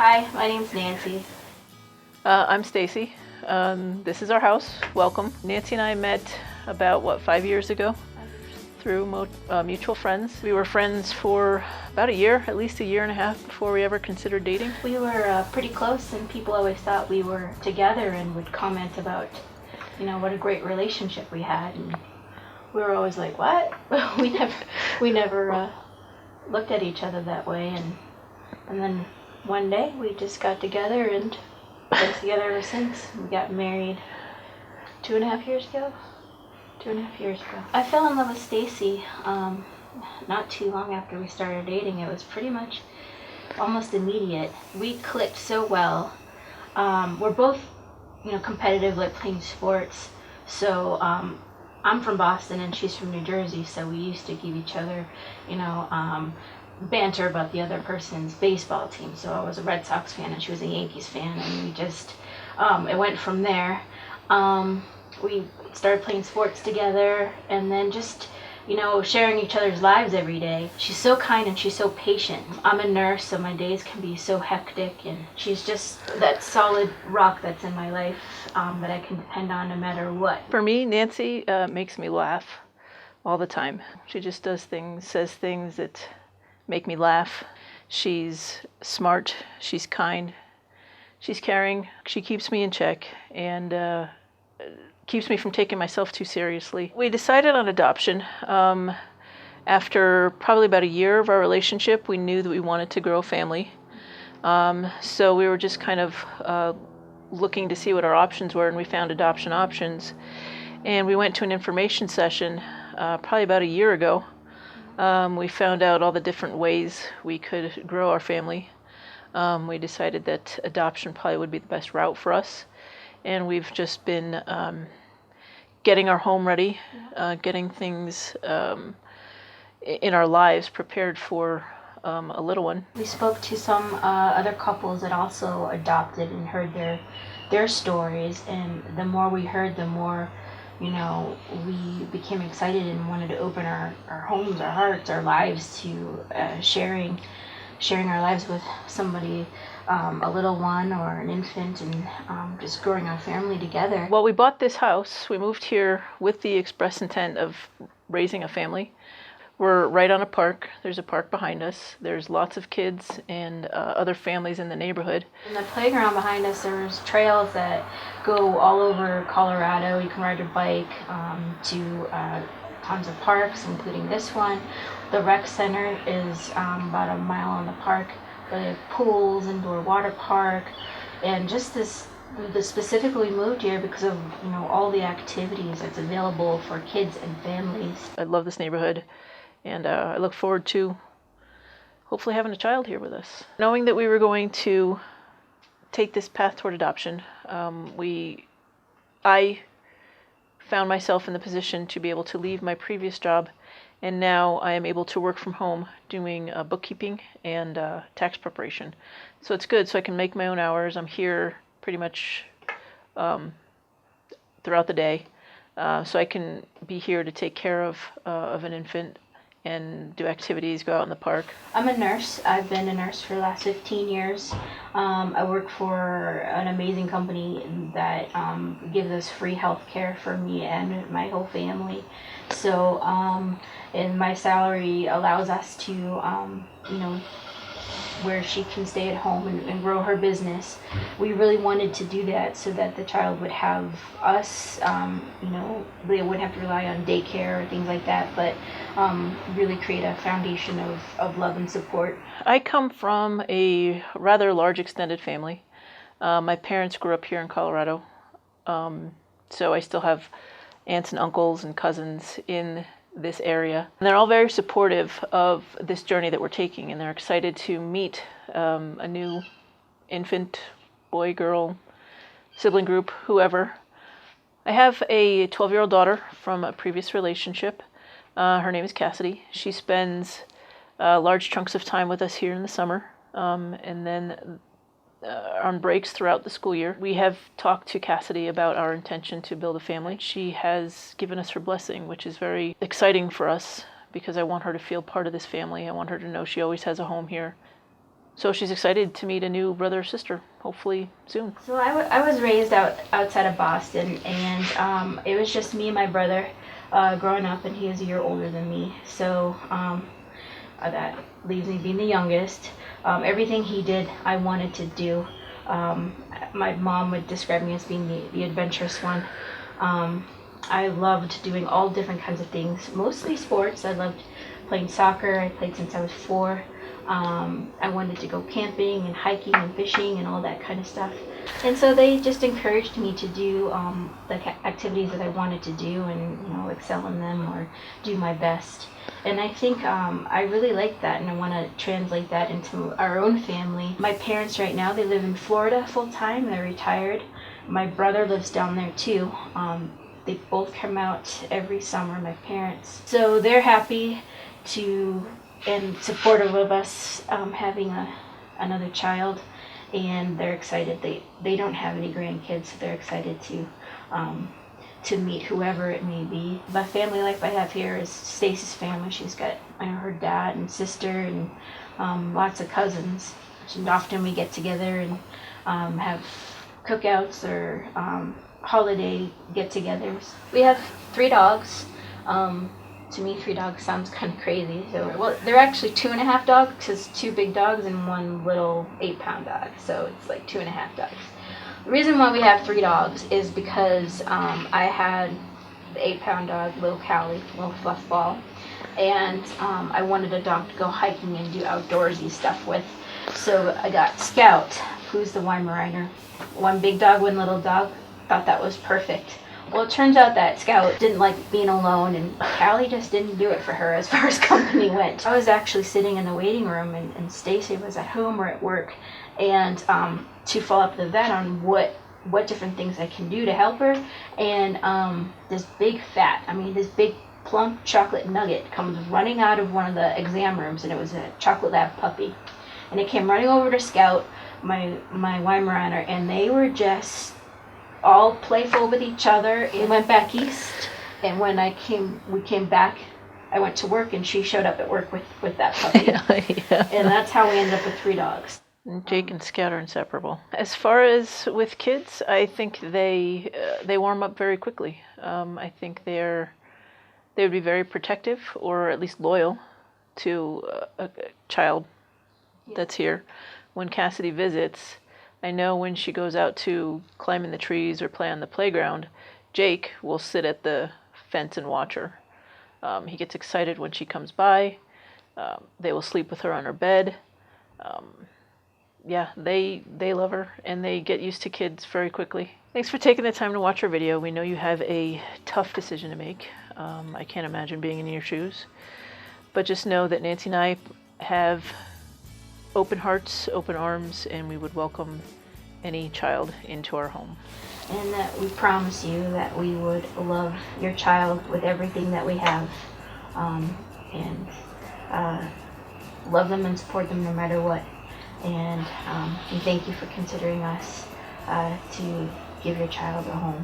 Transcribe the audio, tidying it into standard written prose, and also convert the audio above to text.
Hi, my name's Nancy. I'm Stacey. This is our house. Welcome. Nancy and I met about, 5 years ago through mutual friends. We were friends for about a year, at least a year and a half before we ever considered dating. We were pretty close, and people always thought we were together and would comment about, what a great relationship we had. And we were always like, what? we never looked at each other that way. And then one day we just got together and been together ever since. We got married 2.5 years ago. 2.5 years ago. I fell in love with Stacey not too long after we started dating. It was pretty much almost immediate. We clicked so well. We're both, competitive, like playing sports. So I'm from Boston and she's from New Jersey, so we used to give each other, banter about the other person's baseball team. So I was a Red Sox fan and she was a Yankees fan, and we just, it went from there. We started playing sports together, and then just, sharing each other's lives every day. She's so kind and she's so patient. I'm a nurse, so my days can be so hectic, and she's just that solid rock that's in my life that I can depend on no matter what. For me, Nancy makes me laugh all the time. She just does things, says things that make me laugh. She's smart, she's kind, she's caring. She keeps me in check and keeps me from taking myself too seriously. We decided on adoption. After probably about a year of our relationship, we knew that we wanted to grow a family. So we were just kind of looking to see what our options were, and we found adoption options. And we went to an information session probably about a year ago. We found out all the different ways we could grow our family. We decided that adoption probably would be the best route for us. And we've just been getting our home ready, getting things in our lives prepared for a little one. We spoke to some other couples that also adopted and heard their stories, and the more we heard, the more we became excited and wanted to open our homes, our hearts, our lives to sharing our lives with somebody, a little one or an infant, and just growing our family together. Well, we bought this house. We moved here with the express intent of raising a family. We're right on a park. There's a park behind us. There's lots of kids and other families in the neighborhood. In the playground behind us, there's trails that go all over Colorado. You can ride your bike to tons of parks, including this one. The rec center is about a mile on the park. They have pools, indoor water park, and just specifically moved here because of all the activities that's available for kids and families. I love this neighborhood, and I look forward to hopefully having a child here with us. Knowing that we were going to take this path toward adoption, I found myself in the position to be able to leave my previous job, and now I am able to work from home doing bookkeeping and tax preparation. So it's good, so I can make my own hours. I'm here pretty much throughout the day, so I can be here to take care of an infant and do activities, go out in the park. I'm a nurse. I've been a nurse for the last 15 years. I work for an amazing company that gives us free health care for me and my whole family. So, and my salary allows us to, where she can stay at home and grow her business. We really wanted to do that so that the child would have us, they wouldn't have to rely on daycare or things like that, but really create a foundation of love and support. I come from a rather large extended family. My parents grew up here in Colorado, so I still have aunts and uncles and cousins in this area. And they're all very supportive of this journey that we're taking, and they're excited to meet a new infant, boy, girl, sibling group, whoever. I have a 12-year-old daughter from a previous relationship. Her name is Cassidy. She spends large chunks of time with us here in the summer, and then on breaks throughout the school year. We have talked to Cassidy about our intention to build a family. She has given us her blessing, which is very exciting for us because I want her to feel part of this family. I want her to know she always has a home here. So she's excited to meet a new brother or sister, hopefully soon. So I was raised outside of Boston, and it was just me and my brother growing up, and he is a year older than me. So that leaves me being the youngest. Everything he did, I wanted to do. My mom would describe me as being the adventurous one. I loved doing all different kinds of things, mostly sports. I loved playing soccer. I played since I was 4. I wanted to go camping and hiking and fishing and all that kind of stuff. And so they just encouraged me to do the activities that I wanted to do, and excel in them or do my best. And I think I really like that, and I want to translate that into our own family. My parents right now, they live in Florida full time. They're retired. My brother lives down there too. They both come out every summer, my parents. So they're happy to and supportive of us having another child, and they're excited. They don't have any grandkids, so they're excited to meet whoever it may be. The family life I have here is Stacey's family. She's got her dad and sister and lots of cousins. And often we get together and have cookouts or holiday get-togethers. We have 3 dogs. To me, 3 dogs sounds kind of crazy. So, well, they're actually 2.5 dogs, because 2 big dogs and 1 little 8-pound dog. So it's like 2.5 dogs. The reason why we have 3 dogs is because I had the 8-pound dog, little Callie, little fluff ball, and I wanted a dog to go hiking and do outdoorsy stuff with. So I got Scout, who's the Weimaraner. 1 big dog, 1 little dog. Thought that was perfect. Well, it turns out that Scout didn't like being alone, and Callie just didn't do it for her as far as company went. I was actually sitting in the waiting room, and Stacey was at home or at work, and to follow up with the vet on what different things I can do to help her, and this big this big plump chocolate nugget comes running out of one of the exam rooms, and it was a chocolate lab puppy, and it came running over to Scout, my Weimaraner, and they were just all playful with each other. It went back east, and when we came back, I went to work, and she showed up at work with that puppy. Yeah. And that's how we ended up with 3 dogs. Jake and Scout are inseparable. As far as with kids, I think they warm up very quickly. I think they would be very protective, or at least loyal, to a child that's here. When Cassidy visits, I know when she goes out to climb in the trees or play on the playground, Jake will sit at the fence and watch her. He gets excited when she comes by. They will sleep with her on her bed. Yeah, they love her, and they get used to kids very quickly. Thanks for taking the time to watch our video. We know you have a tough decision to make. I can't imagine being in your shoes. But just know that Nancy and I have open hearts, open arms, and we would welcome any child into our home. And that we promise you that we would love your child with everything that we have, and love them and support them no matter what. And we thank you for considering us to give your child a home.